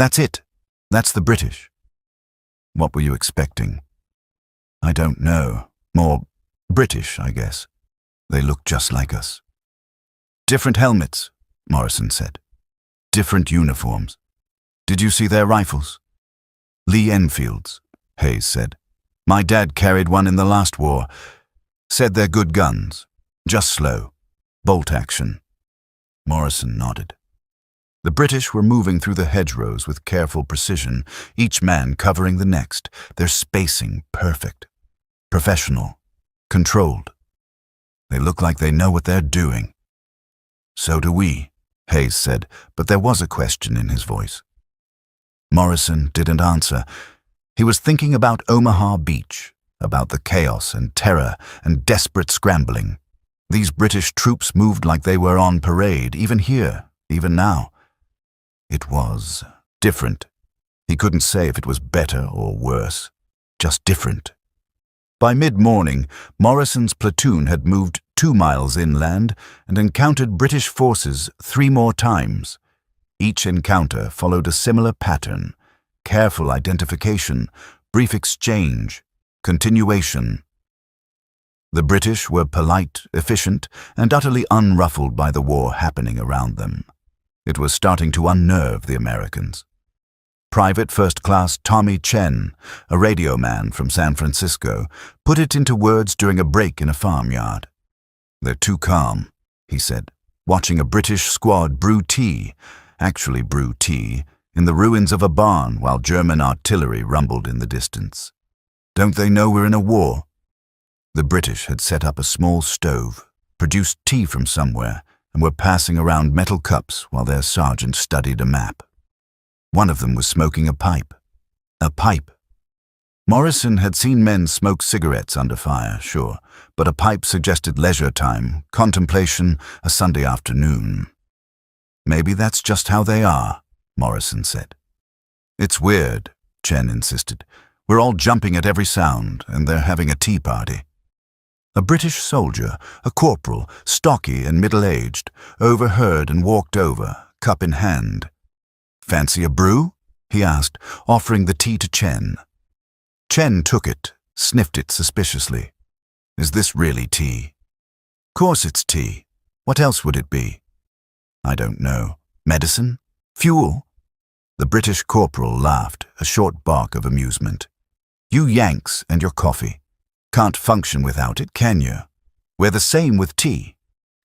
That's it. That's the British. What were you expecting? I don't know. More British, I guess. They look just like us. Different helmets, Morrison said. Different uniforms. Did you see their rifles? Lee Enfields, Hayes said. My dad carried one in the last war. Said they're good guns. Just slow. Bolt action. Morrison nodded. The British were moving through the hedgerows with careful precision, each man covering the next, their spacing perfect. Professional. Controlled. They look like they know what they're doing. So do we, Hayes said, but there was a question in his voice. Morrison didn't answer. He was thinking about Omaha Beach, about the chaos and terror and desperate scrambling. These British troops moved like they were on parade, even here, even now. It was different. He couldn't say if it was better or worse, just different. By mid-morning, Morrison's platoon had moved 2 miles inland and encountered British forces 3 more times. Each encounter followed a similar pattern: careful identification, brief exchange, continuation. The British were polite, efficient, and utterly unruffled by the war happening around them. It was starting to unnerve the Americans. Private First Class Tommy Chen, a radio man from San Francisco, put it into words during a break in a farmyard. They're too calm, he said, watching a British squad brew tea, in the ruins of a barn while German artillery rumbled in the distance. Don't they know we're in a war? The British had set up a small stove, produced tea from somewhere, and were passing around metal cups while their sergeant studied a map. One of them was smoking a pipe. A pipe. Morrison had seen men smoke cigarettes under fire, sure, but a pipe suggested leisure time, contemplation, a Sunday afternoon. Maybe that's just how they are, Morrison said. It's weird, Chen insisted. We're all jumping at every sound, and they're having a tea party. A British soldier, a corporal, stocky and middle-aged, overheard and walked over, cup in hand. Fancy a brew? He asked, offering the tea to Chen. Chen took it, sniffed it suspiciously. Is this really tea? Course it's tea. What else would it be? I don't know. Medicine? Fuel? The British corporal laughed, a short bark of amusement. You Yanks and your coffee. Can't function without it, can you? We're the same with tea.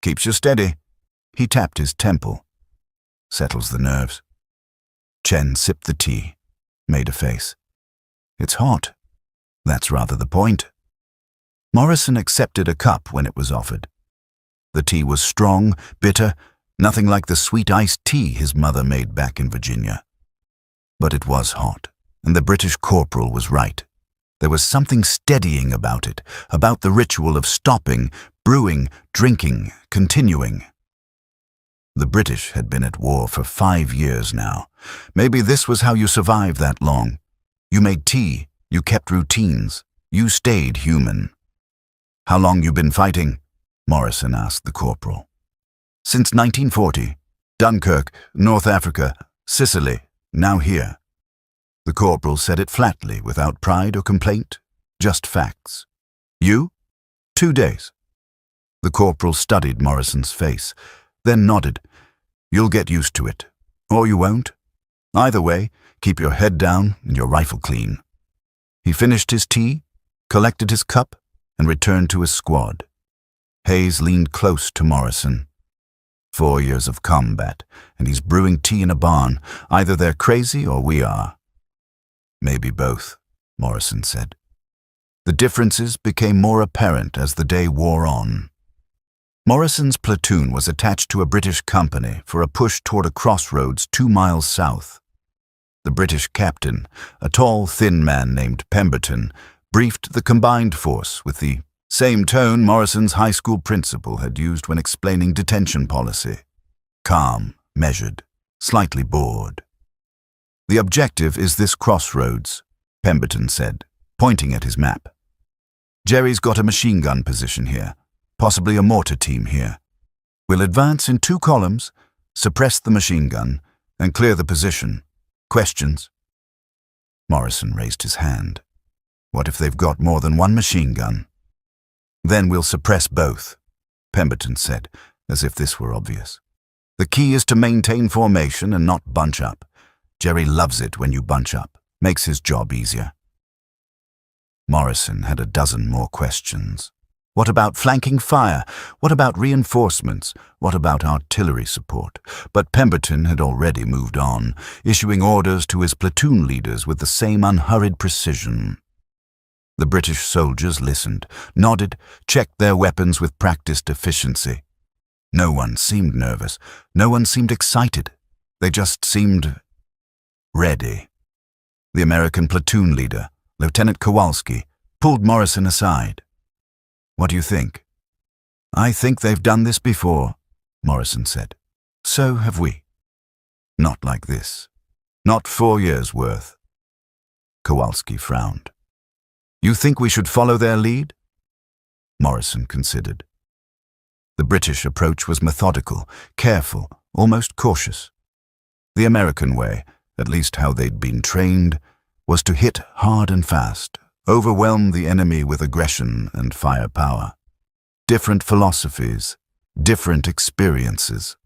Keeps you steady. He tapped his temple. Settles the nerves. Chen sipped the tea, made a face. It's hot. That's rather the point. Morrison accepted a cup when it was offered. The tea was strong, bitter, nothing like the sweet iced tea his mother made back in Virginia. But it was hot, and the British corporal was right. There was something steadying about it, about the ritual of stopping, brewing, drinking, continuing. The British had been at war for 5 years now. Maybe this was how you survived that long. You made tea, you kept routines, you stayed human. How long you been fighting? Morrison asked the corporal. Since 1940. Dunkirk, North Africa, Sicily, now here. The corporal said it flatly, without pride or complaint, just facts. You? 2 days. The corporal studied Morrison's face, then nodded. You'll get used to it. Or you won't. Either way, keep your head down and your rifle clean. He finished his tea, collected his cup, and returned to his squad. Hayes leaned close to Morrison. 4 years of combat, and he's brewing tea in a barn. Either they're crazy or we are. Maybe both, Morrison said. The differences became more apparent as the day wore on. Morrison's platoon was attached to a British company for a push toward a crossroads 2 miles south. The British captain, a tall, thin man named Pemberton, briefed the combined force with the same tone Morrison's high school principal had used when explaining detention policy. Calm, measured, slightly bored. The objective is this crossroads, Pemberton said, pointing at his map. Jerry's got a machine gun position here, possibly a mortar team here. We'll advance in 2 columns, suppress the machine gun, and clear the position. Questions? Morrison raised his hand. What if they've got more than one machine gun? Then we'll suppress both, Pemberton said, as if this were obvious. The key is to maintain formation and not bunch up. Jerry loves it when you bunch up. Makes his job easier. Morrison had a dozen more questions. What about flanking fire? What about reinforcements? What about artillery support? But Pemberton had already moved on, issuing orders to his platoon leaders with the same unhurried precision. The British soldiers listened, nodded, checked their weapons with practiced efficiency. No one seemed nervous. No one seemed excited. They just seemed ready. The American platoon leader, Lieutenant Kowalski, pulled Morrison aside. What do you think? I think they've done this before, Morrison said. So have we. Not like this. Not 4 years' worth. Kowalski frowned. You think we should follow their lead? Morrison considered. The British approach was methodical, careful, almost cautious. The American way, at least how they'd been trained, was to hit hard and fast, overwhelm the enemy with aggression and firepower. Different philosophies, different experiences.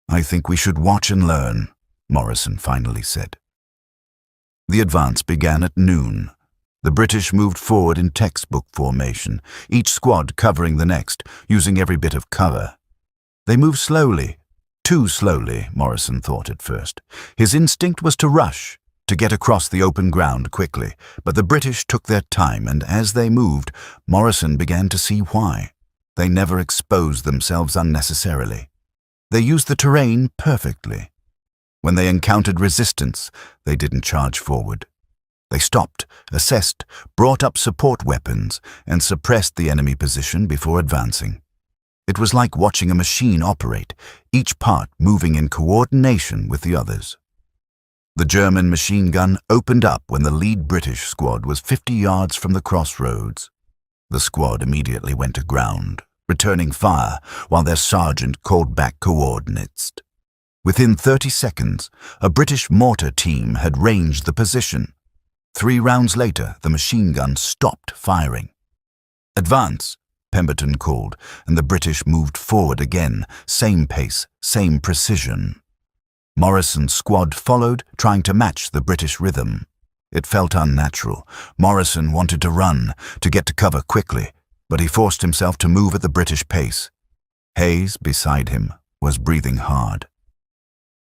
I think we should watch and learn, Morrison finally said. The advance began at noon. The British moved forward in textbook formation, each squad covering the next, using every bit of cover. They moved slowly, too slowly, Morrison thought at first. His instinct was to rush, to get across the open ground quickly, but the British took their time, and as they moved, Morrison began to see why. They never exposed themselves unnecessarily. They used the terrain perfectly. When they encountered resistance, they didn't charge forward. They stopped, assessed, brought up support weapons, and suppressed the enemy position before advancing. It was like watching a machine operate, each part moving in coordination with the others. The German machine gun opened up when the lead British squad was 50 yards from the crossroads. The squad immediately went to ground, returning fire while their sergeant called back coordinates. Within 30 seconds, a British mortar team had ranged the position. 3 rounds later, the machine gun stopped firing. Advance, Pemberton called, and the British moved forward again, same pace, same precision. Morrison's squad followed, trying to match the British rhythm. It felt unnatural. Morrison wanted to run, to get to cover quickly, but he forced himself to move at the British pace. Hayes, beside him, was breathing hard.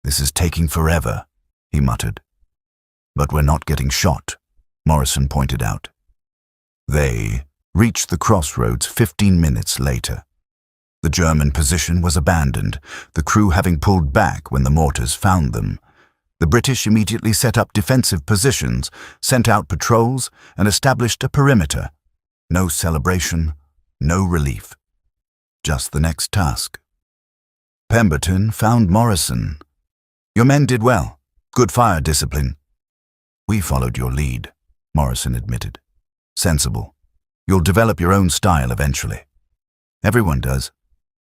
This is taking forever, he muttered. But we're not getting shot, Morrison pointed out. They reached the crossroads 15 minutes later. The German position was abandoned, the crew having pulled back when the mortars found them. The British immediately set up defensive positions, sent out patrols, and established a perimeter. No celebration, no relief. Just the next task. Pemberton found Morrison. Your men did well. Good fire discipline. We followed your lead, Morrison admitted. Sensible. You'll develop your own style eventually. Everyone does.